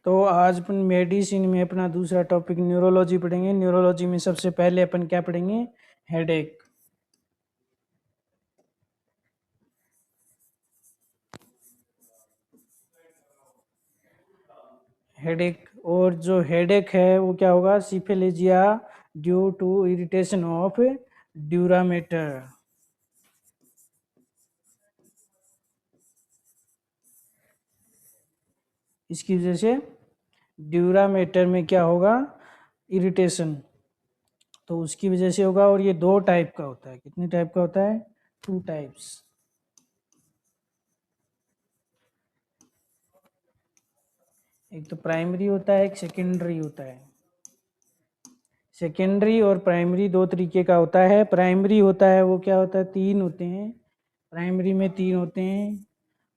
तो आज अपन मेडिसिन में अपना दूसरा टॉपिक न्यूरोलॉजी पढ़ेंगे। न्यूरोलॉजी में सबसे पहले अपन क्या पढ़ेंगे? हेडेक। हेडेक, और जो हेडेक है वो क्या होगा? Cephalalgia due to irritation of dura mater. इसकी वजह से ड्यूरामेटर में क्या होगा? इरिटेशन, तो उसकी वजह से होगा। और ये दो टाइप का होता है। कितने टाइप का होता है? 2 टाइप्स। एक तो प्राइमरी होता है, एक सेकेंडरी होता है। सेकेंडरी और प्राइमरी दो तरीके का होता है। प्राइमरी होता है वो क्या होता है? 3 होते हैं। प्राइमरी में 3 होते हैं।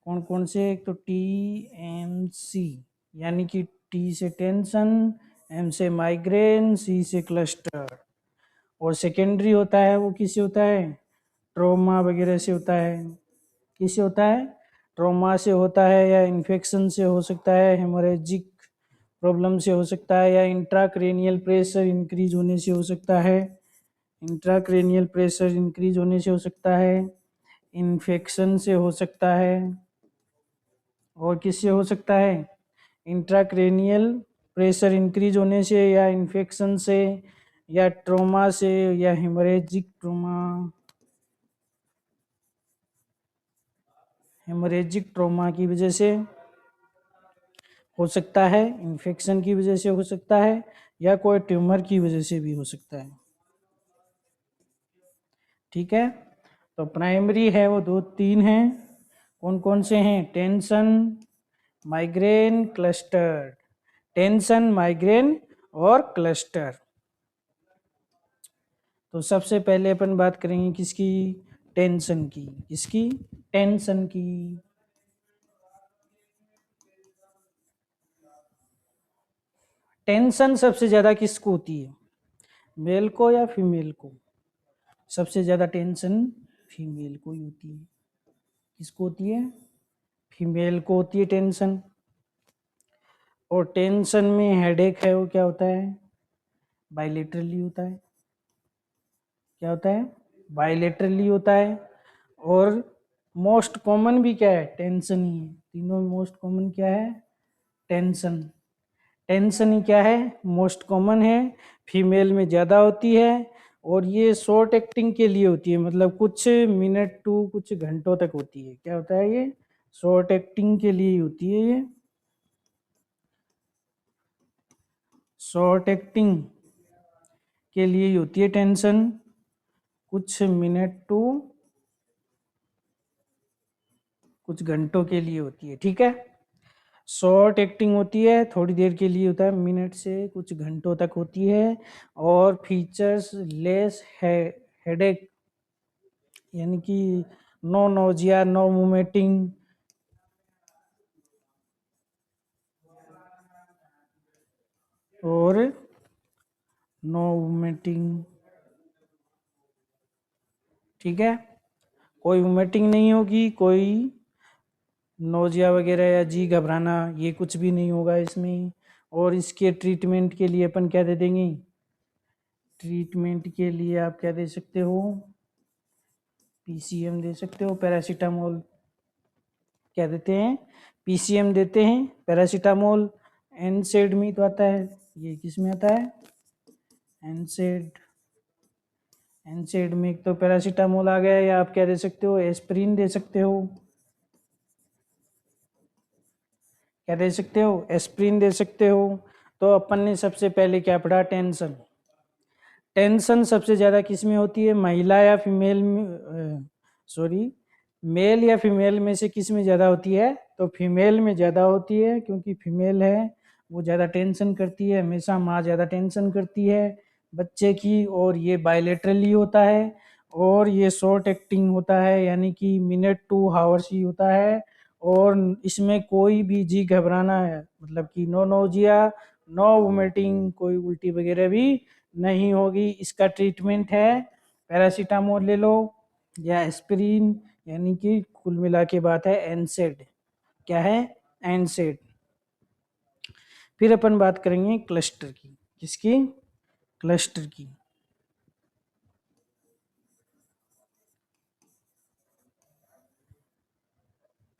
कौन कौन से? एक तो TMC, यानी कि T से टेंशन, M से माइग्रेन, C से क्लस्टर। और सेकेंडरी होता है वो किससे होता है? ट्रोमा वगैरह से होता है। किससे होता है? ट्रोमा से होता है, या इन्फेक्शन से हो सकता है, हेमोरेजिक प्रॉब्लम से हो सकता है, या इंट्राक्रेनियल प्रेशर इंक्रीज होने से हो सकता है। इंट्राक्रेनियल प्रेशर इंक्रीज होने से हो सकता है, इन्फेक्शन से हो सकता है, और किससे हो सकता है? इंट्राक्रेनियल प्रेशर इंक्रीज होने से, या इन्फेक्शन से, या ट्रोमा से, या हेमोरेजिक ट्रोमा, हेमोरेजिक ट्रोमा की वजह से हो सकता है, इन्फेक्शन की वजह से हो सकता है, या कोई ट्यूमर की वजह से भी हो सकता है। ठीक है, तो प्राइमरी है वो 2-3 हैं। कौन कौन से हैं? Tension, migraine, cluster. Tension, migraine और क्लस्टर। तो सबसे पहले अपन बात करेंगे किसकी? टेंशन की। किसकी? टेंशन की। टेंशन सबसे ज्यादा किसको होती है? मेल को या फीमेल को? सबसे ज्यादा टेंशन फीमेल को ही होती है। किसको होती है? फीमेल को होती है टेंशन। और टेंशन में हेडेक है वो क्या होता है? बाइलेटरली होता है। क्या होता है? बाइलेटरली होता है। और मोस्ट कॉमन भी क्या है? टेंशन ही है। तीनों मोस्ट कॉमन क्या है? टेंशन। टेंशन ही क्या है? मोस्ट कॉमन है। फीमेल में ज़्यादा होती है। और ये शॉर्ट एक्टिंग के लिए होती है, मतलब कुछ मिनट टू कुछ घंटों तक होती है। क्या होता है ये? शॉर्ट एक्टिंग के लिए होती है ये। शॉर्ट एक्टिंग के लिए ही होती है टेंशन। कुछ मिनट टू कुछ घंटों के लिए होती है। ठीक है, शॉर्ट एक्टिंग होती है, थोड़ी देर के लिए होता है, मिनट से कुछ घंटों तक होती है। और फीचर्स लेस है हेडेक, यानी कि नो नोजिया, नो वोमिटिंग, और नो वोमिटिंग। ठीक है, कोई वोमिटिंग नहीं होगी, कोई नोजिया वगैरह या जी घबराना ये कुछ भी नहीं होगा इसमें। और इसके ट्रीटमेंट के लिए अपन क्या दे देंगे? ट्रीटमेंट के लिए आप क्या दे सकते हो? PCM दे सकते हो, पैरासीटामोल। क्या देते हैं? PCM देते हैं, पैरासीटामोल। एनसेड में तो आता है, ये किस में आता है? एनसेड। एनसेड में एक तो पैरासीटामोल आ गया, या आप क्या दे सकते हो? एस्प्रिन दे सकते हो। क्या दे सकते हो? एस्प्रिन दे सकते हो। तो अपन ने सबसे पहले क्या पढ़ा? टेंशन। टेंशन सबसे ज़्यादा किस में होती है? महिला या फीमेल में? सॉरी, मेल या फीमेल में से किस में ज़्यादा होती है? तो फीमेल में ज़्यादा होती है, क्योंकि फीमेल है वो ज़्यादा टेंशन करती है। हमेशा माँ ज़्यादा टेंशन करती है बच्चे की। और ये बायलेटरली होता है, और ये शॉर्ट एक्टिंग होता है, यानी कि मिनट टू हावर्स ही होता है। और इसमें कोई भी जी घबराना है, मतलब कि नो नोजिया, नो वोमिटिंग, कोई उल्टी वगैरह भी नहीं होगी। इसका ट्रीटमेंट है पैरासीटामोल ले लो, या एस्पिरिन, यानी कि कुल मिला के बात है एनसेड। क्या है? एनसेड। फिर अपन बात करेंगे क्लस्टर की। किसकी? क्लस्टर की।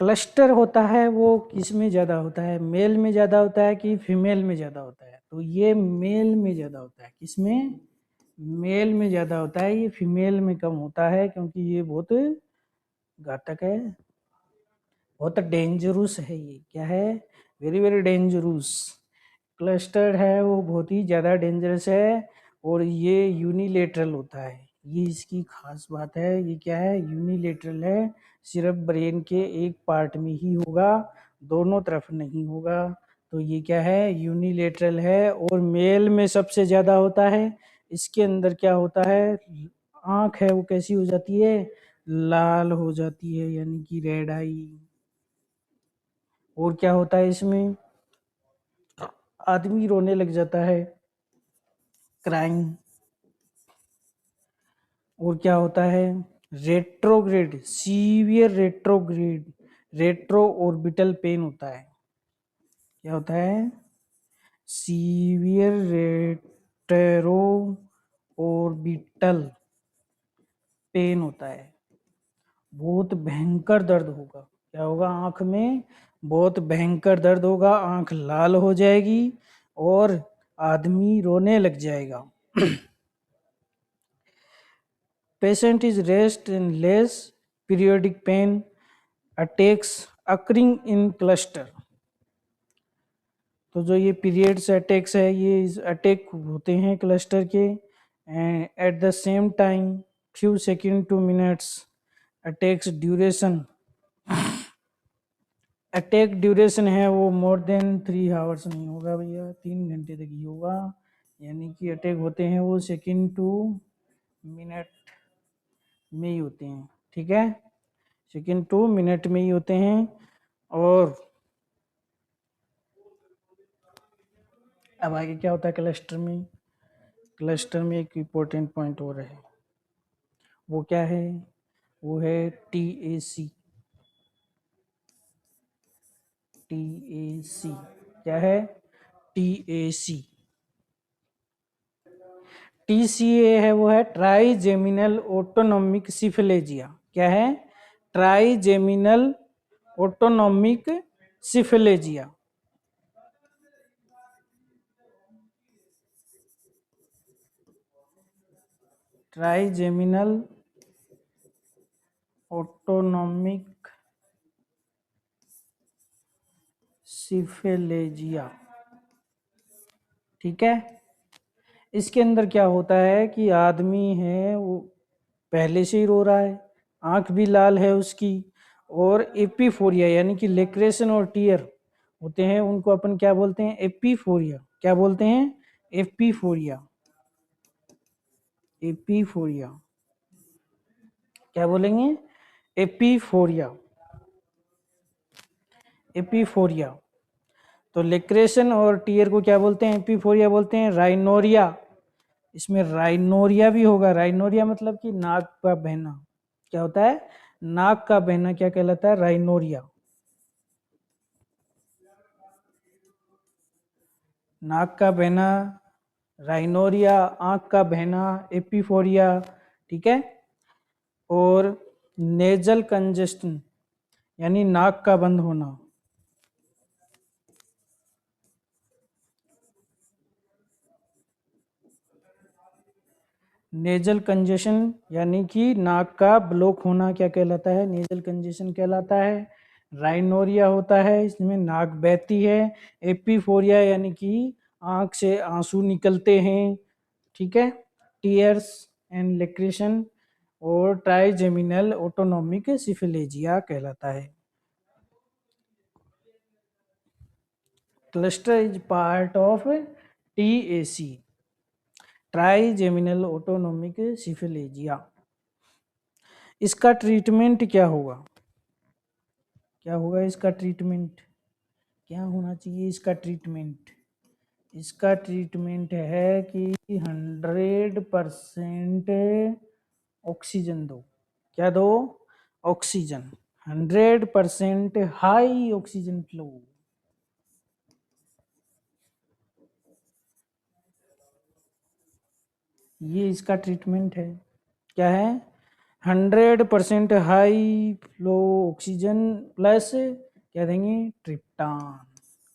क्लस्टर होता है वो किस में ज़्यादा होता है, मेल में ज़्यादा होता है कि फीमेल में ज़्यादा होता है? तो ये मेल में ज़्यादा होता है। किसमें? मेल में ज़्यादा होता है, ये फीमेल में कम होता है, क्योंकि ये बहुत घातक है, बहुत डेंजरस है। ये क्या है? Very very dangerous. क्लस्टर है वो बहुत ही ज़्यादा डेंजरस है, और ये यूनिलेटरल होता है। ये इसकी खास बात है। ये क्या है? यूनिलेटरल है, सिर्फ ब्रेन के एक पार्ट में ही होगा, दोनों तरफ नहीं होगा। तो ये क्या है? यूनिलेटरल है, और मेल में सबसे ज़्यादा होता है। इसके अंदर क्या होता है? आँख है वो कैसी हो जाती है? लाल हो जाती है, यानी कि रेड आई। और क्या होता है इसमें? आदमी रोने लग जाता है, क्राइम। और क्या होता है? Retrograde, severe retrograde, retro orbital pain होता है। क्या होता है? सीवियर रेट्रो ऑर्बिटल पेन होता है। बहुत भयंकर दर्द होगा। क्या होगा? आंख में बहुत भयंकर दर्द होगा, आंख लाल हो जाएगी और आदमी रोने लग जाएगा। Patient is rest and less periodic pain attacks occurring in cluster। तो जो ये पीरियड्स अटैक्स है, ये अटैक होते हैं क्लस्टर के, and at the same time few second two minutes attacks duration. Attack duration है वो मोर देन 3 आवर्स नहीं होगा भैया, 3 घंटे तक ही होगा। यानी कि अटैक होते हैं वो सेकेंड टू मिनट में ही होते हैं। ठीक है, सेकेंड टू मिनट में ही होते हैं। और अब आगे क्या होता है क्लस्टर में? क्लस्टर में एक इम्पोर्टेंट पॉइंट और है, वो क्या है? वो है TAC। TAC क्या है? TAC। TCA है वो है ट्राइजेमिनल ऑटोनोमिक सिफिलेजिया। क्या है? Trigeminal autonomic cephalalgia. Trigeminal autonomic cephalalgia. ठीक है, इसके अंदर क्या होता है कि आदमी है वो पहले से ही रो रहा है, आंख भी लाल है उसकी, और एपीफोरिया यानी कि लेक्रेशन और टीयर होते हैं, उनको अपन क्या बोलते हैं? एपीफोरिया। क्या बोलते हैं? एपीफोरिया। एपीफोरिया क्या बोलेंगे? एपीफोरिया। एपीफोरिया। तो लेक्रेशन और टीयर को क्या बोलते हैं? एपीफोरिया बोलते हैं। राइनोरिया, इसमें राइनोरिया भी होगा। राइनोरिया मतलब कि नाक का बहना। क्या होता है? नाक का बहना क्या कहलाता है? राइनोरिया। नाक का बहना राइनोरिया, आंख का बहना एपीफोरिया। ठीक है, और नेजल कंजेस्शन यानी नाक का बंद होना। नेजल कंजेशन यानी कि नाक का ब्लॉक होना क्या कहलाता है? नेजल कंजेशन कहलाता है। राइनोरिया होता है, इसमें नाक बहती है। एपीफोरिया यानी कि आंख से आंसू निकलते हैं। ठीक है, टीयर्स एंड लेक्रेशन। और ट्राइजेमिनल ऑटोनोमिक सिफिलेजिया कहलाता है। Cluster is part of TAC, trigeminal autonomic cephalalgia. इसका ट्रीटमेंट क्या होगा? क्या होगा इसका ट्रीटमेंट? क्या होना चाहिए इसका ट्रीटमेंट? इसका ट्रीटमेंट है कि 100% ऑक्सीजन दो। क्या दो? ऑक्सीजन। 100% high oxygen flow. ये इसका ट्रीटमेंट है। क्या है? 100% हाई फ्लो ऑक्सीजन प्लस क्या देंगे? ट्रिप्टान।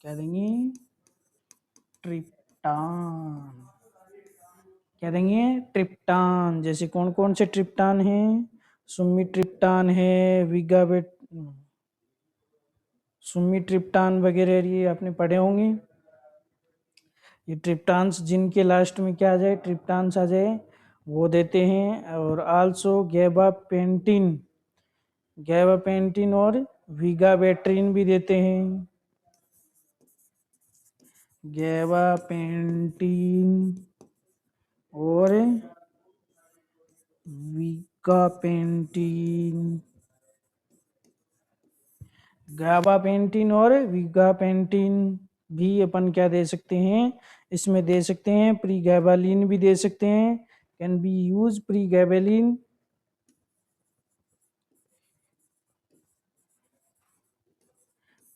क्या देंगे? ट्रिप्टान। क्या देंगे? ट्रिप्टान। जैसे कौन कौन से ट्रिप्टान हैं? सुमी ट्रिप्टान है, विगाबेट, सुमी ट्रिप्टान वगैरह, ये आपने पढ़े होंगे। ये ट्रिप्टान्स जिनके लास्ट में क्या आ जाए? ट्रिप्टान्स आ जाए, वो देते हैं। और आल्सो गैबापेंटिन, गैबापेंटिन और विगाबेट्रिन भी देते हैं। गैबापेंटिन और विगापेंटिन, गाबापेंटिन और विगापेंटिन भी अपन क्या दे सकते हैं? इसमें दे सकते हैं। प्री गैबालिन भी दे सकते हैं, can be use pregabalin.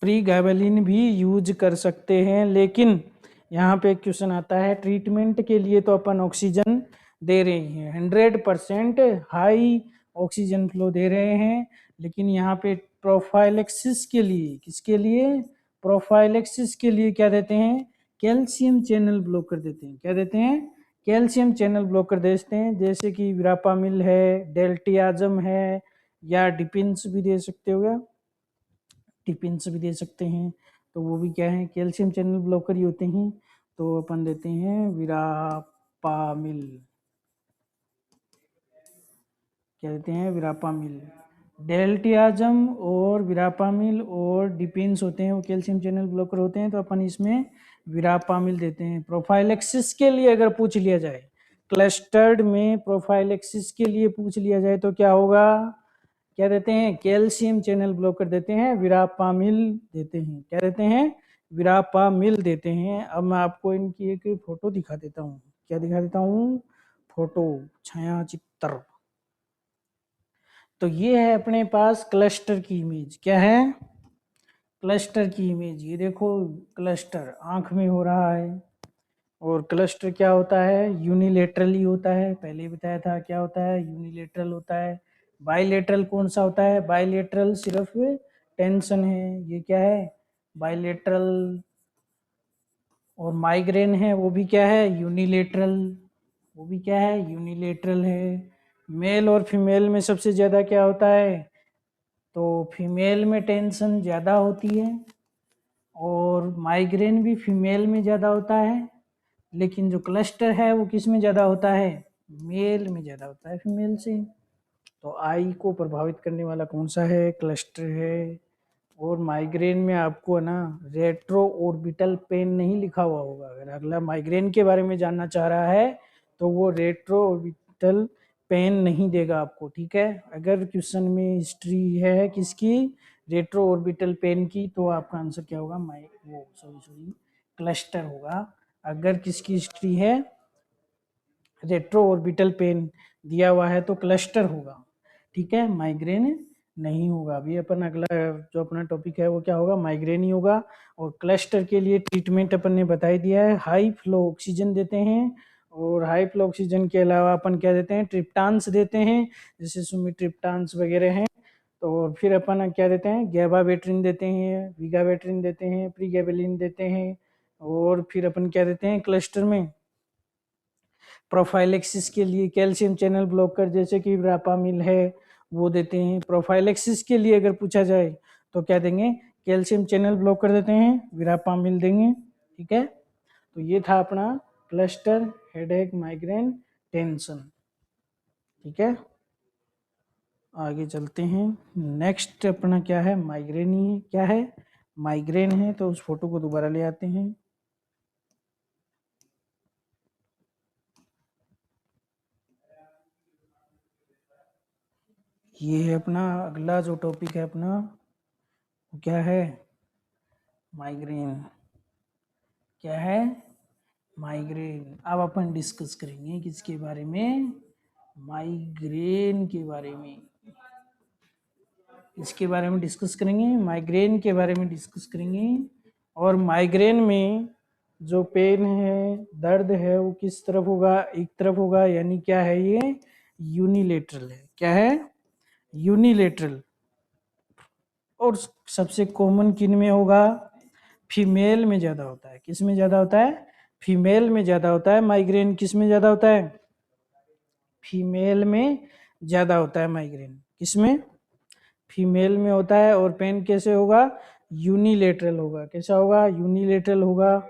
Pregabalin भी यूज कर सकते हैं, लेकिन यहाँ पे क्वेश्चन आता है, ट्रीटमेंट के लिए तो अपन ऑक्सीजन दे रहे हैं, 100% हाई ऑक्सीजन फ्लो दे रहे हैं, लेकिन यहाँ पे प्रोफाइलेक्सिस के लिए, किसके लिए? प्रोफाइलेक्सिस के लिए क्या देते हैं? कैल्शियम चैनल ब्लॉकर देते हैं। क्या देते हैं? कैल्शियम चैनल ब्लॉकर देते हैं, जैसे कि विरापामिल है, डेल्टियाजम है, या डिपिन्स भी दे सकते हो, या टिपिन्स भी दे सकते हैं। तो वो भी क्या है? कैल्शियम चैनल ब्लॉकर ही होते हैं। तो अपन देते हैं विरापामिल। क्या देते हैं? विरापामिल। डेल्टियाजम और विरापामिल और डिपिन्स होते हैं, वो कैल्शियम चैनल ब्लॉकर होते हैं, तो अपन इसमें विरापामिल देते हैं। प्रोफाइलेक्सिस के लिए अगर पूछ लिया जाए, क्लस्टर्ड में प्रोफाइलेक्सिस के लिए पूछ लिया जाए, तो क्या होगा? क्या देते हैं? कैल्शियम चैनल ब्लॉकर देते हैं, विरापामिल देते हैं। क्या देते हैं? विरापामिल देते हैं। अब मैं आपको इनकी एक फोटो दिखा देता हूँ। क्या दिखा देता हूँ? फोटो, छाया चित्र। तो ये है अपने पास क्लस्टर की इमेज। क्या है? क्लस्टर की इमेज। ये देखो, क्लस्टर आंख में हो रहा है। और क्लस्टर क्या होता है? यूनिलेटरली होता है, पहले ही बताया था। क्या होता है? यूनिलेटरल होता है। बाइलेटरल कौन सा होता है? बाइलेटरल सिर्फ टेंशन है। ये क्या है? बाइलेटरल। और माइग्रेन है, वो भी क्या है? यूनिलेटरल। वो भी क्या है? यूनिलेटरल है। मेल और फीमेल में सबसे ज़्यादा क्या होता है? तो फीमेल में टेंशन ज़्यादा होती है, और माइग्रेन भी फीमेल में ज़्यादा होता है, लेकिन जो क्लस्टर है वो किस में ज़्यादा होता है? मेल में ज़्यादा होता है फीमेल से। तो आई को प्रभावित करने वाला कौन सा है? क्लस्टर है। और माइग्रेन में आपको है ना, रेट्रो ऑर्बिटल पेन नहीं लिखा हुआ होगा। अगर अगला माइग्रेन के बारे में जानना चाह रहा है तो वो रेट्रो ऑर्बिटल पेन नहीं देगा आपको, ठीक है। अगर क्वेश्चन में हिस्ट्री है किसकी? रेट्रो ऑर्बिटल पेन की, तो आपका आंसर क्या होगा? सॉरी क्लस्टर होगा। अगर किसकी हिस्ट्री है रेट्रो ऑर्बिटल पेन दिया हुआ है तो क्लस्टर होगा, ठीक है, माइग्रेन नहीं होगा। अभी अपन अगला जो अपना टॉपिक है वो क्या होगा? माइग्रेन ही होगा। और क्लस्टर के लिए ट्रीटमेंट अपन ने बता ही दिया है, हाई फ्लो ऑक्सीजन देते हैं। और हाई फ्लो ऑक्सीजन के अलावा अपन क्या देते हैं? ट्रिप्टान्स देते हैं, जैसे सुमिट्रिप्टान्स वगैरह हैं। तो फिर अपन क्या देते हैं? गैबापेंटिन देते हैं, विगापेंटिन देते हैं, प्रीगैबेलिन देते हैं। और फिर अपन क्या देते हैं क्लस्टर में? प्रोफाइलेक्सिस के लिए कैल्शियम चैनल ब्लॉकर जैसे कि रापामिल है, वो देते हैं। प्रोफाइलेक्सिस के लिए अगर पूछा जाए तो क्या देंगे? कैल्शियम चैनल ब्लॉकर देते हैं, विरापामिल देंगे, ठीक है। तो ये था अपना क्लस्टर, हेडेक, माइग्रेन, टेंशन, ठीक है। आगे चलते हैं। नेक्स्ट अपना क्या है? माइग्रेन ही है। क्या है? माइग्रेन है। तो उस फोटो को दोबारा ले आते हैं। ये है अपना अगला जो टॉपिक है अपना, वो क्या है? माइग्रेन। क्या है? माइग्रेन। अब अपन डिस्कस करेंगे किसके बारे में? माइग्रेन के बारे में। इसके बारे में डिस्कस करेंगे, माइग्रेन के बारे में डिस्कस करेंगे। और माइग्रेन में जो पेन है, दर्द है, वो किस तरफ होगा? एक तरफ होगा, यानी क्या है ये? यूनिलेटरल है। क्या है? यूनिलेटरल। और सबसे कॉमन किन में होगा? फीमेल में ज्यादा होता है। किस में ज्यादा होता है? फीमेल में ज्यादा होता है माइग्रेन। किस में ज्यादा होता है? फीमेल में ज्यादा होता है माइग्रेन। किसमें? फीमेल में होता है। और पेन कैसे होगा? यूनिलेटरल होगा। कैसा होगा? यूनिलेटरल होगा।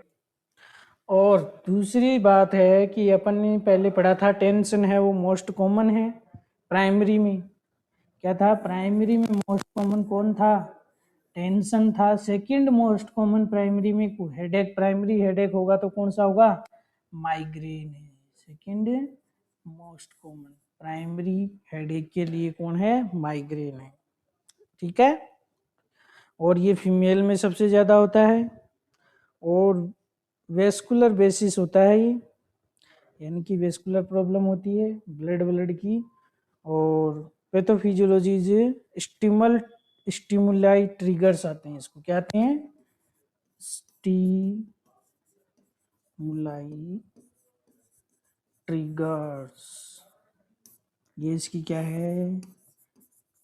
और दूसरी बात है कि अपन ने पहले पढ़ा था टेंशन है वो मोस्ट कॉमन है प्राइमरी में। क्या था प्राइमरी में? मोस्ट कॉमन कौन था? टेंशन था। सेकंड मोस्ट कॉमन प्राइमरी में हेडेक, प्राइमरी हेडेक होगा तो कौन सा होगा? माइग्रेन है। Second most common primary headache के लिए कौन है? माइग्रेन है। ठीक है। और ये फीमेल में सबसे ज्यादा होता है। और वेस्कुलर बेसिस होता है ये, यानी कि वेस्कुलर प्रॉब्लम होती है ब्लड ब्लड की। और पैथोफिजियोलॉजी स्टिमल स्टिमुलाई ट्रिगर्स आते हैं। इसको क्या आते हैं? Stimuli triggers. ये इसकी क्या है?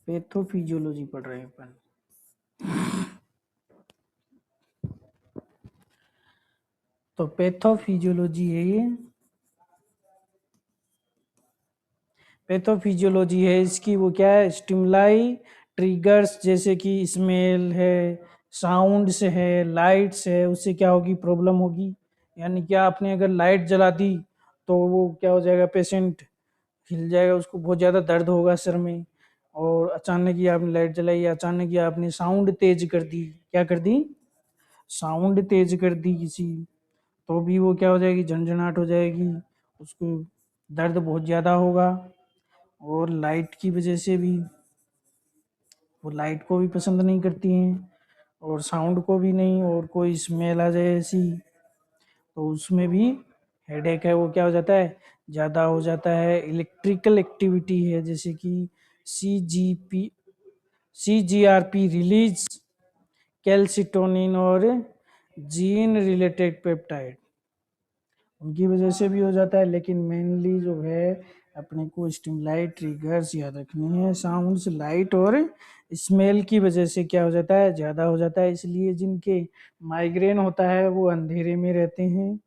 पैथोफिजियोलॉजी पढ़ रहे हैं अपन। तो पैथोफिजियोलॉजी है ये। पैथोफिजियोलॉजी है इसकी। वो क्या है? स्टिमुलाई ट्रिगर्स, जैसे कि स्मेल है, साउंड्स है, लाइट्स है, उससे क्या होगी? प्रॉब्लम होगी। यानी क्या, आपने अगर लाइट जला दी तो वो क्या हो जाएगा? पेशेंट हिल जाएगा, उसको बहुत ज़्यादा दर्द होगा सर में। और अचानक ही आपने लाइट जलाई, अचानक ही आपने साउंड तेज कर दी। क्या कर दी? साउंड तेज कर दी किसी, तो भी वो क्या हो जाएगी? झंझनाहट हो जाएगी, उसको दर्द बहुत ज़्यादा होगा। और लाइट की वजह से भी, वो लाइट को भी पसंद नहीं करती हैं और साउंड को भी नहीं। और कोई स्मेल आ जाए ऐसी, तो उसमें भी हेडेक है वो क्या हो जाता है? ज़्यादा हो जाता है। इलेक्ट्रिकल एक्टिविटी है, जैसे कि CGRP रिलीज, कैल्सिटोनिन और जीन रिलेटेड पेप्टाइड, उनकी वजह से भी हो जाता है। लेकिन मेनली जो है, अपने को स्टिमुलाई ट्रिगर्स याद रखनी है। साउंड्स, लाइट और स्मेल की वजह से क्या हो जाता है? ज़्यादा हो जाता है। इसलिए जिनके माइग्रेन होता है वो अंधेरे में रहते हैं।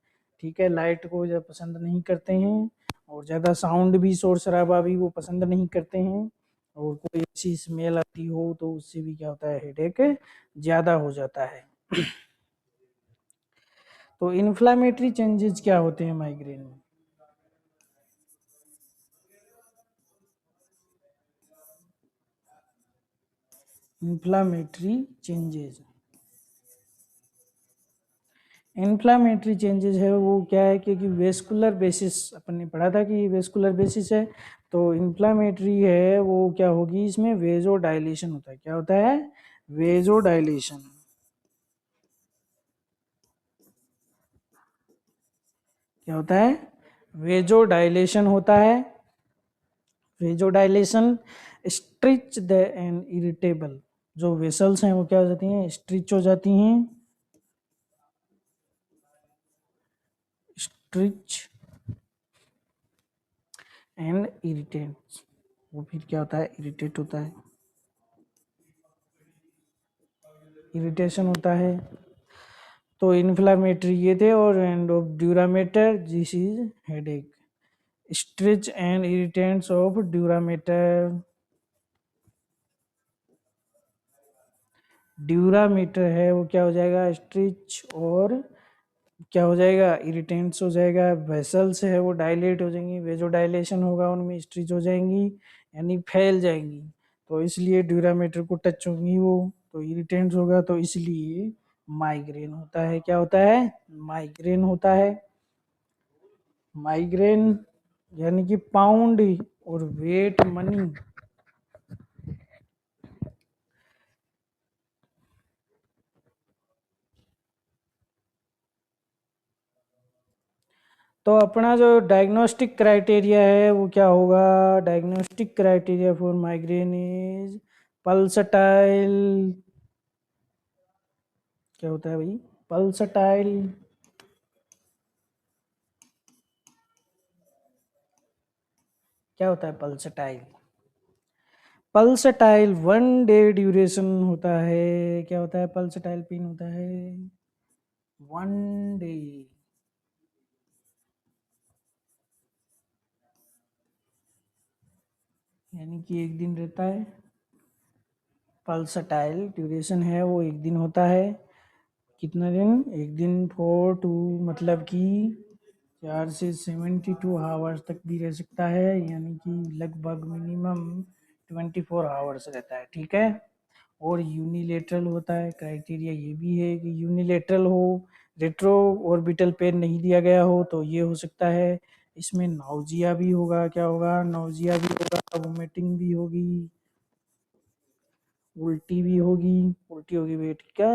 ठीक है। लाइट को ज़्यादा पसंद नहीं करते हैं, और ज़्यादा साउंड भी, शोर शराबा भी वो पसंद नहीं करते हैं। और कोई ऐसी स्मेल आती हो तो उससे भी क्या होता है? हेडेक ज़्यादा हो जाता है। तो इन्फ्लामेटरी चेंजेस क्या होते हैं माइग्रेन में? इन्फ्लामेटरी चेंजेस, इन्फ्लामेटरी चेंजेस है वो क्या है? क्योंकि वेस्कुलर बेसिस अपन ने पढ़ा था कि वेस्कुलर बेसिस है, तो इन्फ्लामेटरी है वो क्या होगी? इसमें वेजो डायलेशन होता है। क्या होता है? Vasodilation. क्या होता है? वेजो डायलेशन होता है। Vasodilation stretch the and irritable, जो वेसल्स हैं वो क्या हो जाती हैं? स्ट्रिच हो जाती हैं। स्ट्रिच एंड इरिटेट, वो फिर क्या होता है? इरिटेट होता है, इरिटेशन होता है। तो इन्फ्लामेटरी ये थे। और end of dura mater, this is headache. स्ट्रिच and irritants of dura mater. Dura mater है वो क्या हो जाएगा? स्ट्रिच और क्या हो जाएगा? इरिटेंट्स हो जाएगा। वेसल्स है वो डायलेट हो जाएंगी, वेजो डायलेशन होगा, उनमें स्ट्रिच हो जाएंगी, यानी फैल जाएंगी। तो इसलिए ड्यूरामीटर को टच होंगी वो, तो इरिटेंट्स होगा, तो इसलिए माइग्रेन होता है। क्या होता है? माइग्रेन होता है। माइग्रेन यानी कि पाउंड और वेट मनी। तो अपना जो डायग्नोस्टिक क्राइटेरिया है वो क्या होगा? Diagnostic criteria for migraine is pulsatile. क्या होता है भाई? पल्सटाइल क्या होता है पल्सटाइल? पल्सटाइल 1 डे ड्यूरेशन होता है। क्या होता है? पल्सटाइल पेन होता है 1 डे, यानी कि एक दिन रहता है। पल्सटाइल ड्यूरेशन है वो एक दिन होता है। कितना दिन? एक दिन। 4 to मतलब कि 4 से 72 आवर्स तक भी रह सकता है, यानी कि लगभग मिनिमम 24 आवर्स रहता है। ठीक है। और यूनिलेटरल होता है। क्राइटेरिया ये भी है कि यूनिलेटरल हो, रेट्रो ऑर्बिटल पेन नहीं दिया गया हो तो ये हो सकता है। इसमें नाउजिया भी होगा। क्या होगा? नाउजिया भी होगा, वोमिटिंग भी होगी, उल्टी भी होगी। उल्टी होगी वेट क्या?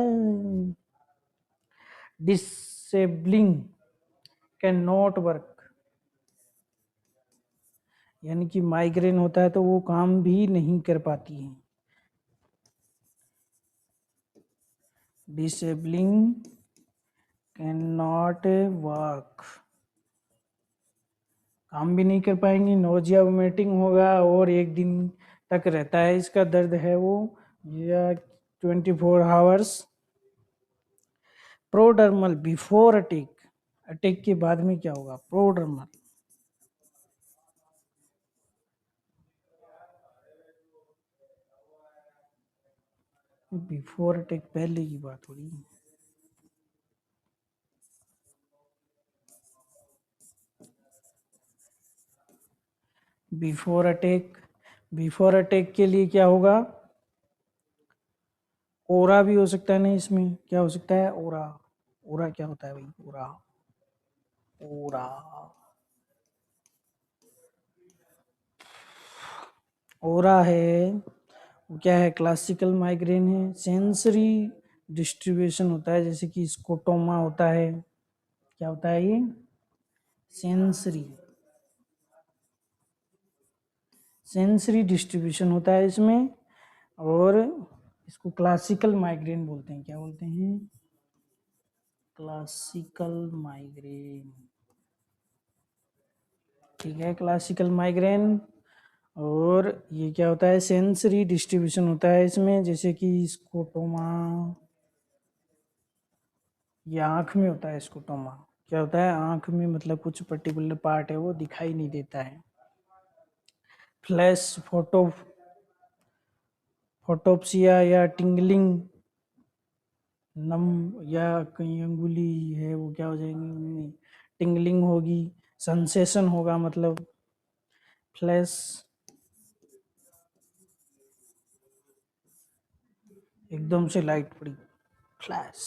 डिसेबलिंग कैन नॉट वर्क, यानी कि माइग्रेन होता है तो वो काम भी नहीं कर पाती है। डिसेबलिंग कैन नॉट वर्क, काम भी नहीं कर पाएंगी, नोजिया वोमिटिंग होगा और एक दिन तक रहता है इसका दर्द है वो, या 24 आवर्स। प्रोडर्मल बिफोर अटैक, अटैक के बाद में क्या होगा? प्रोडर्मल, बिफोर अटैक पहले की बात हो रही है। बिफोर अटैक, बिफोर अटैक के लिए क्या होगा? ओरा भी हो सकता है। नहीं, इसमें क्या हो सकता है? ओरा। ओरा क्या होता है भाई? ओरा, ओरा, ओरा है वो क्या है? क्लासिकल माइग्रेन है। सेंसरी डिस्ट्रीब्यूशन होता है, जैसे कि स्कोटोमा होता है। क्या होता है ये? सेंसरी, सेंसरी डिस्ट्रीब्यूशन होता है इसमें। और इसको क्लासिकल माइग्रेन बोलते हैं। क्या बोलते हैं? Classical migraine. ठीक है, क्लासिकल माइग्रेन। और ये क्या होता है? सेंसरी डिस्ट्रीब्यूशन होता है इसमें, जैसे कि स्कोटोमा, ये आँख में होता है स्कोटोमा। क्या होता है? आँख में, मतलब कुछ पर्टिकुलर पार्ट है वो दिखाई नहीं देता है। फ्लैश फोटो, फोटोप्सिया या टिंगलिंग, नम, या कहीं अंगुली है वो क्या हो जाएंगी? टिंगलिंग होगी, सेंसेशन होगा, मतलब फ्लैश, एकदम से लाइट पड़ी, फ्लैश।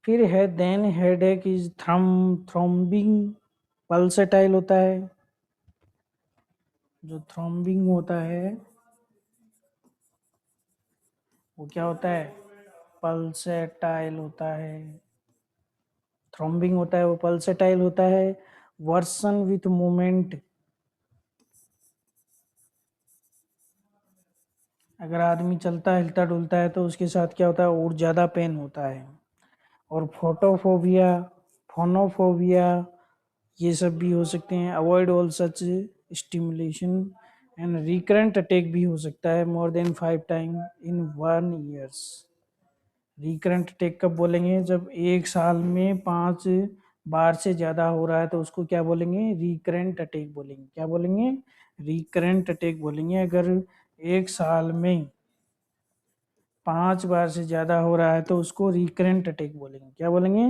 फिर है देन हेडेक इज थ्रॉम्बिंग, पल्सेटाइल होता है। जो थ्रॉम्बिंग होता है वो क्या होता है? पल्सेटाइल होता है। थ्रॉम्बिंग होता है वो पल्सेटाइल होता है। वर्सन विथ मूवमेंट, अगर आदमी चलता हिलता डुलता है तो उसके साथ क्या होता है? और ज़्यादा पेन होता है। और फोटोफोबिया, फोनोफोबिया, ये सब भी हो सकते हैं। Avoid all such stimulation and recurrent attack भी हो सकता है more than 5 time in 1 years. Recurrent attack कब बोलेंगे? जब एक साल में 5 बार से ज़्यादा हो रहा है तो उसको क्या बोलेंगे? रिकरेंट अटैक बोलेंगे। क्या बोलेंगे? रिकरेंट अटैक बोलेंगे। अगर एक साल में 5 बार से ज़्यादा हो रहा है तो उसको रिकरेंट अटैक बोलेंगे। क्या बोलेंगे?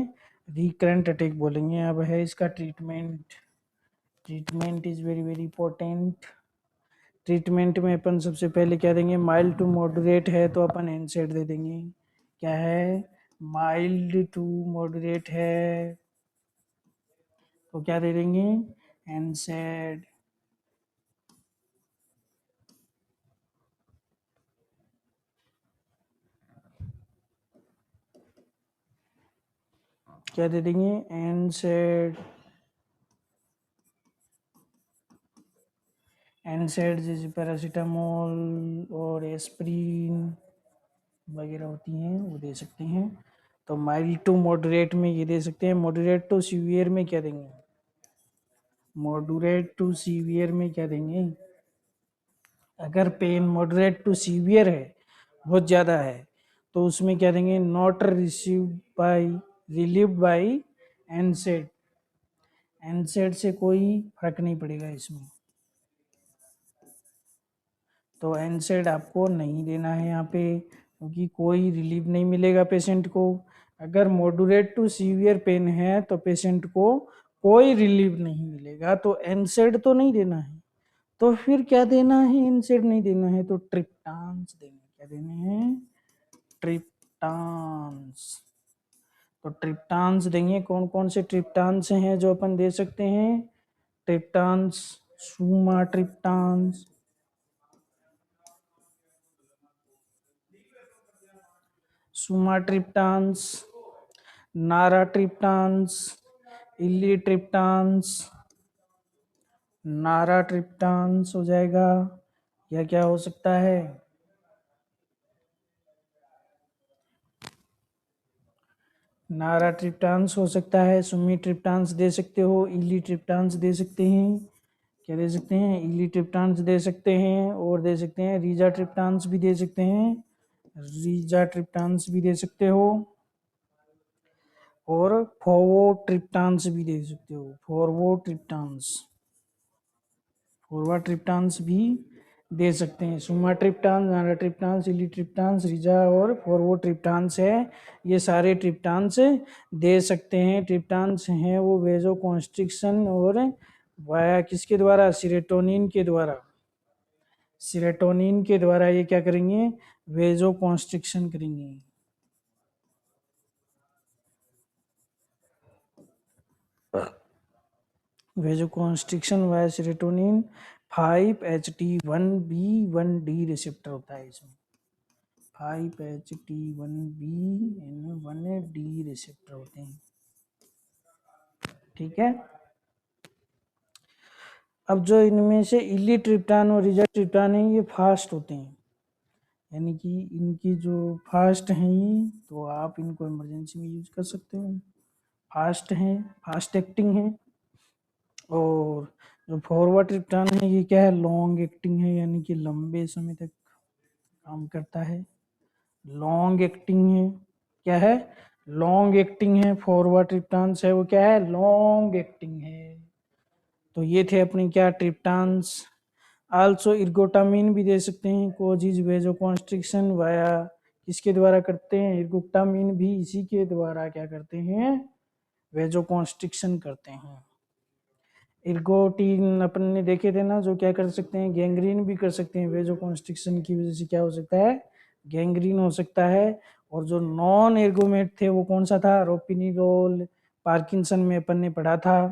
रिकरेंट अटैक बोलेंगे। अब है इसका treatment. Treatment is very very important. Treatment में अपन सबसे पहले क्या देंगे? माइल्ड टू मॉडरेट है तो अपन एनसेड दे देंगे। क्या है? माइल्ड टू मॉडरेट है तो क्या दे देंगे? एनसेड। क्या दे देंगे? एनसेड। एनसेड जैसे पैरासीटामोल और एस्प्रिन वगैरह होती हैं वो दे सकते हैं। तो माइल्ड टू मॉडरेट में ये दे सकते हैं। मॉडरेट टू सीवियर में क्या देंगे? मॉडरेट टू सीवियर में क्या देंगे? अगर पेन मॉडरेट टू सीवियर है, बहुत ज़्यादा है, तो उसमें क्या देंगे? Not received by relieved by एनसेड। एनसेड से कोई फर्क नहीं पड़ेगा इसमें, तो एनसेड आपको नहीं देना है यहाँ पे, क्योंकि कोई रिलीफ नहीं मिलेगा पेशेंट को। अगर मॉडरेट टू सीवियर पेन है तो पेशेंट को कोई रिलीफ नहीं मिलेगा, तो एनसेड तो नहीं देना है। तो फिर क्या देना है? एनसेड नहीं देना है तो ट्रिप्टान्स देना है। क्या देने हैं? ट्रिप्टान्स। तो ट्रिप्टान्स देंगे। कौन कौन से ट्रिप्टान्स हैं जो अपन दे सकते हैं? ट्रिप्टान्स, सुमा ट्रिप्टान्स, सुमाट्रिप्टान्स, नाराट्रिप्टान्स, इलीट्रिप्टान्स, नाराट्रिप्टान्स हो जाएगा। या क्या हो सकता है? नाराट्रिप्टान्स हो सकता है, सुमीट्रिप्टान्स दे सकते हो, इलीट्रिप्टान्स दे सकते हैं। क्या दे सकते हैं? इलीट्रिप्टान्स दे सकते हैं, और दे सकते हैं रीजाट्रिप्टान्स भी दे सकते हैं, रीजाट्रिप्टान्स भी दे सकते हो, और फोवोट्रिप्टान्स भी दे सकते हो, फोरवोट्रिप्टान्स, फोरवाट्रिप्टान्स भी दे सकते हैं। सुमाट्रिप्टान्स, नाराट्रिप्टान्स, इलीट्रिप्टान्स, रिजा और फोरवोट्रिप्टान्स है, ये सारे ट्रिप्टान्स दे सकते हैं। ट्रिप्टान्स हैं वो वेजो कॉन्स्ट्रिक्शन और वाया किसके द्वारा? सीरोटोनिन के द्वारा। सीरोटोनिन के द्वारा ये क्या करेंगे? वेजो कॉन्स्ट्रिक्शन करेंगे। Vasoconstriction via serotonin 5HT1B1D receptor होता है इसमें। 5HT1B1D रिसेप्टर होते हैं। ठीक है। अब जो इनमें से इलीट्रिप्टान और रिजाट्रिप्टान है, ये फास्ट होते हैं, यानी कि इनकी जो फास्ट हैं ये, तो आप इनको इमरजेंसी में यूज कर सकते हो। फास्ट हैं, फास्ट एक्टिंग है। और जो फॉरवर्ड है ये क्या है? लॉन्ग एक्टिंग है, यानी कि लंबे समय तक काम करता है। लॉन्ग एक्टिंग है। क्या है? लॉन्ग एक्टिंग है। फॉरवर्ड ट्रिप्टान्स है वो क्या है? लॉन्ग एक्टिंग है। तो ये थे अपने क्या? ट्रिप्टान्स। आल्सो इर्गोटामिन भी दे सकते हैं। कोजिज वेजो कॉन्स्ट्रिक्शन वाया किसके द्वारा करते हैं? इर्गोटामिन भी इसी के द्वारा क्या करते हैं? वेजो कॉन्स्ट्रिक्शन करते हैं। इर्गोटिन अपन ने देखे थे ना, जो क्या कर सकते हैं? गैंग्रीन भी कर सकते हैं। वेजो कॉन्स्ट्रिक्शन की वजह से क्या हो सकता है? गैंग्रीन हो सकता है। और जो नॉन एर्गोमेट थे वो कौन सा था? रोपिनिरोल। पार्किंसन में अपन ने पढ़ा था,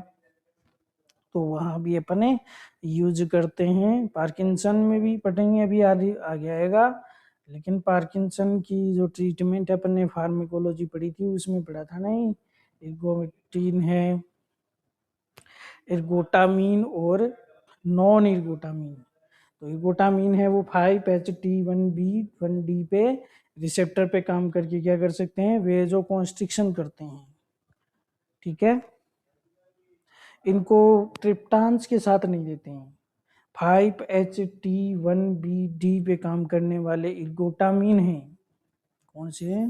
तो वहाँ भी अपन यूज करते हैं। पार्किंसन में भी पढ़ेंगे, अभी आगे आएगा। लेकिन पार्किंसन की जो ट्रीटमेंट अपन ने फार्मेकोलॉजी पढ़ी थी उसमें पढ़ा था नहीं, इर्गोटिन है, इर्गोटामीन और नॉन इर्गोटामीन। तो इर्गोटामीन है वो 5HT1B1D पे रिसेप्टर पे काम करके क्या कर सकते हैं? वेजो कॉन्स्ट्रिक्शन करते हैं। ठीक है। इनको ट्रिप्टान्स के साथ नहीं देते हैं। 5HT1BD पे काम करने वाले इर्गोटामीन हैं। कौन से?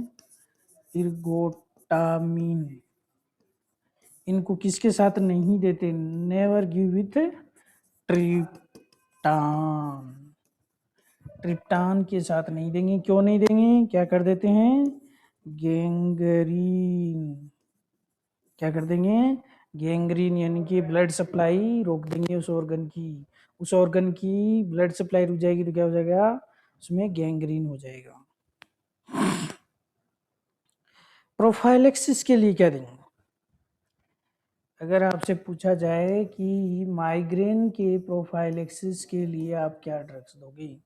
इर्गोटामीन। इनको किसके साथ नहीं देते? Never give with triptan. Triptan के साथ नहीं देंगे। क्यों नहीं देंगे? क्या कर देते हैं? गैंग्रीन। क्या कर देंगे? गैंग्रीन, यानी कि ब्लड सप्लाई रोक देंगे उस ऑर्गन की। उस ऑर्गन की ब्लड सप्लाई रुक जाएगी तो क्या हो जाएगा? उसमें गैंग्रीन हो जाएगा। प्रोफाइलेक्सिस के लिए क्या देंगे? अगर आपसे पूछा जाए कि माइग्रेन के प्रोफाइलेक्सिस के लिए आप क्या ड्रग्स दोगे?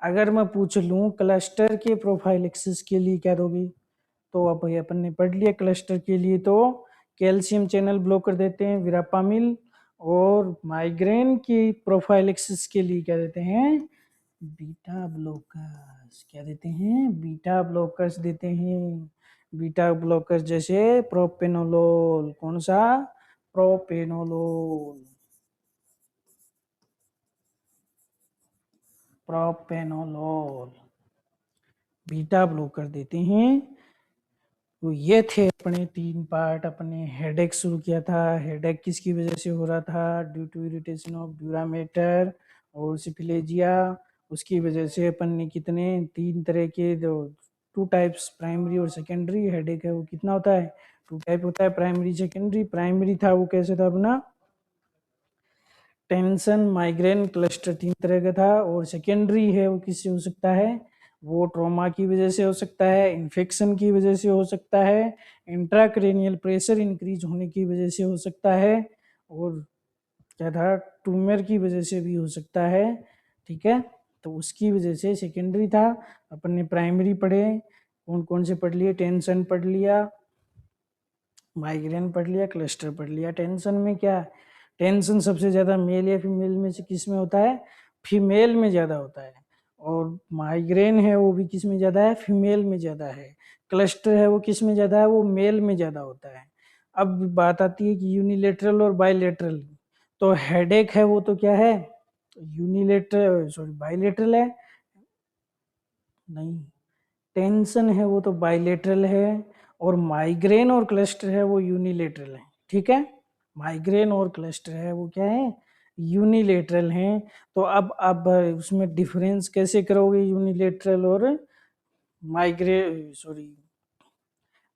अगर मैं पूछ लूँ क्लस्टर के प्रोफाइलेक्सिस के लिए क्या दोगे? तो अब ये अपन ने पढ़ लिया। क्लस्टर के लिए तो कैल्शियम चैनल ब्लॉकर देते हैं, विरापामिल। और माइग्रेन की प्रोफाइलेक्सिस के लिए क्या देते हैं? Beta blockers. क्या देते हैं? बीटा ब्लॉकर्स देते हैं। बीटा ब्लॉकर्स जैसे प्रोपेनोलोल। कौन सा? प्रोपेनोलोल। प्रोपेनोलोल, बीटा ब्लॉकर देते हैं। तो ये थे अपने 3 पार्ट। अपने हेडेक शुरू किया था। हेडेक किसकी वजह से हो रहा था? Due to irritation of dura mater और सिफिलेजिया। उसकी वजह से अपन ने कितने 3 तरह के जो 2 टाइप्स प्राइमरी और सेकेंडरी हेडेक है वो कितना होता है? 2 टाइप होता है, प्राइमरी सेकेंडरी। प्राइमरी था वो कैसे था अपना? टेंशन, माइग्रेन, क्लस्टर 3 तरह का था। और सेकेंडरी है वो किससे हो सकता है? वो ट्रॉमा की वजह से हो सकता है, इन्फेक्शन की वजह से हो सकता है, इंट्राक्रेनियल प्रेशर इंक्रीज होने की वजह से हो सकता है, और क्या था, ट्यूमर की वजह से भी हो सकता है। ठीक है, तो उसकी वजह से सेकेंडरी था। अपन ने प्राइमरी पढ़े, कौन कौन से पढ़ लिए? टेंशन पढ़ लिया, माइग्रेन पढ़ लिया, क्लस्टर पढ़ लिया। टेंशन में क्या? टेंशन सबसे ज़्यादा मेल या फीमेल में से किस में होता है? फीमेल में ज़्यादा होता है। और माइग्रेन है वो भी किस में ज़्यादा है? फीमेल में ज़्यादा है। क्लस्टर है वो किस में ज़्यादा है? वो मेल में ज़्यादा होता है। अब बात आती है कि यूनिलेटरल और बाइलेटरल। तो हेडेक है वो तो क्या है? यूनिलेटरल, सॉरी बाइलेटरल है, नहीं, टेंशन है वो तो बाइलेटरल है। और माइग्रेन और क्लस्टर है वो यूनिलेटरल है। ठीक है, माइग्रेन और क्लस्टर है वो क्या है? यूनिलेटरल हैं। तो अब उसमें डिफरेंस कैसे करोगे यूनिलेटरल और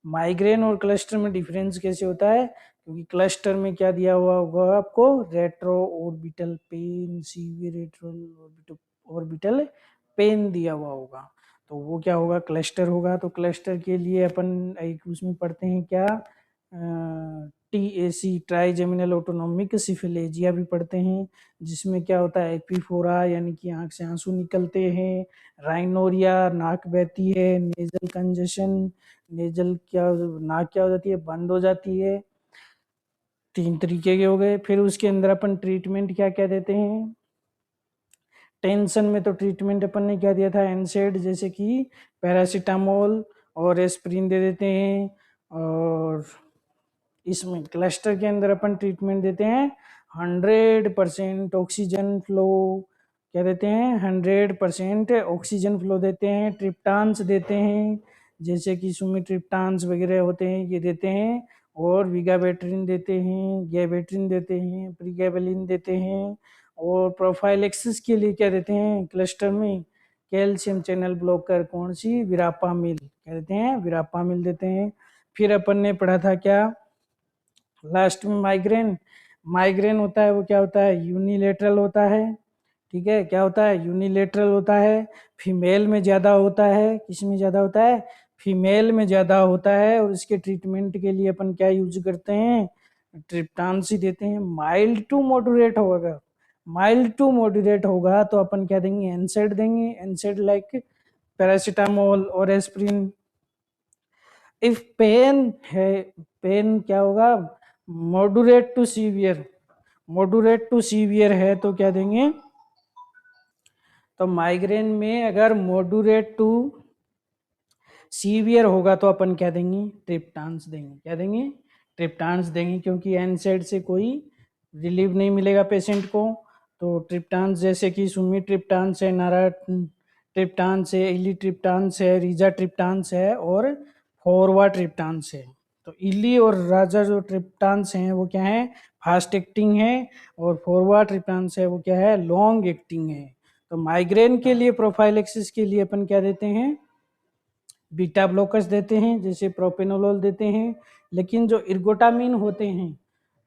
माइग्रेन और क्लस्टर में डिफरेंस कैसे होता है? क्योंकि क्लस्टर में क्या दिया हुआ होगा आपको? Retro orbital pain, severe retro orbital pain दिया हुआ होगा। तो वो क्या होगा? क्लस्टर होगा। तो क्लस्टर के लिए अपन एक उसमें पढ़ते हैं क्या? TAC, ट्राइजेमिनल ऑटोनोमिक सिफिलेजिया भी पढ़ते हैं, जिसमें क्या होता है? एपिफोरा यानी कि आंख से आंसू निकलते हैं, राइनोरिया नाक बहती है, नेजल कंजेशन, नेजल क्या, नाक क्या हो जाती है? बंद हो जाती है। 3 तरीके के हो गए। फिर उसके अंदर अपन ट्रीटमेंट क्या क्या देते हैं? टेंशन में तो ट्रीटमेंट अपन ने क्या दिया था? एनसेड, जैसे कि पैरासीटामोल और एस्प्रिन दे देते हैं। और इसमें क्लस्टर के अंदर अपन ट्रीटमेंट देते हैं 100% ऑक्सीजन फ्लो। क्या देते हैं? 100% ऑक्सीजन फ्लो देते हैं। ट्रिप्टान्स देते हैं, जैसे कि सुमिट्रिप्टान्स वगैरह होते हैं, ये देते हैं। और विगाबेट्रिन देते हैं, गैबेट्रिन देते हैं, प्रीगैबलिन देते हैं। और प्रोफाइलेक्सिस के लिए क्या देते हैं क्लस्टर में? कैल्शियम चैनल ब्लॉकर, कौन सी? विरापामिल। क्या देते हैं? विरापामिल देते हैं। फिर अपन ने पढ़ा था क्या लास्ट में? माइग्रेन। माइग्रेन होता है वो क्या होता है? यूनिलेटरल होता है। ठीक है, क्या होता है? यूनिलेटरल होता है। फीमेल में ज़्यादा होता है। किस में ज़्यादा होता है? फीमेल में ज़्यादा होता है। और इसके ट्रीटमेंट के लिए अपन क्या यूज करते हैं? ट्रिप्टान सी देते हैं। माइल्ड टू मॉडरेट होगा, माइल्ड टू मॉडरेट होगा तो अपन क्या देंगे? एनसेड देंगे। एनसेड लाइक पैरासीटामोल और एस्प्रिन। इफ पेन है, पेन क्या होगा? Moderate to severe, moderate to severe है तो क्या देंगे? तो माइग्रेन में अगर मॉडरेट टू सीवियर होगा तो अपन क्या देंगे? ट्रिप्टान्स देंगे। क्या देंगे? ट्रिप्टान्स देंगे, क्योंकि एनसेड से कोई रिलीफ नहीं मिलेगा पेशेंट को। तो ट्रिप्टान्स जैसे कि सुमी ट्रिप्टान्स है, नारा ट्रिप्टान्स है, इली ट्रिप्टान्स है, रीजा ट्रिप्टान्स है और फोरवा ट्रिप्टान्स है। तो इली और राजा जो ट्रिप्टान्स हैं वो क्या है? फास्ट एक्टिंग है। और फोरवा ट्रिप्टान्स है वो क्या है? लॉन्ग एक्टिंग है। तो माइग्रेन के लिए प्रोफाइलेक्सिस के लिए अपन क्या देते हैं? बीटा ब्लॉकर्स देते हैं, जैसे प्रोपेनोलोल देते हैं। लेकिन जो इर्गोटामिन होते हैं,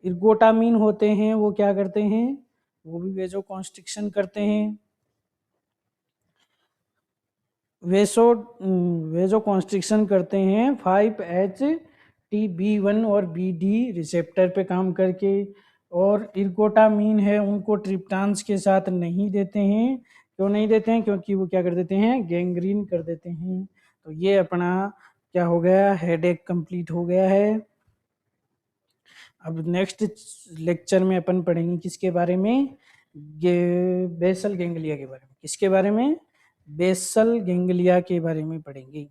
इर्गोटामिन होते हैं वो क्या करते हैं? वो भी वेजो कॉन्स्ट्रिक्शन करते हैं। वेजो कॉन्स्ट्रिक्शन करते हैं 5-HTB1 और BD रिसेप्टर पे काम करके। और इर्गोटामिन है उनको ट्रिप्टान्स के साथ नहीं देते हैं। क्यों नहीं देते हैं? क्योंकि वो क्या कर देते हैं? गैंग्रीन कर देते हैं। तो ये अपना क्या हो गया? हेडेक कंप्लीट हो गया है। अब नेक्स्ट लेक्चर में अपन पढ़ेंगे किसके बारे में? बेसल गैंग्लिया के बारे में। किसके बारे में? बेसल गैंग्लिया के बारे में पढ़ेंगे।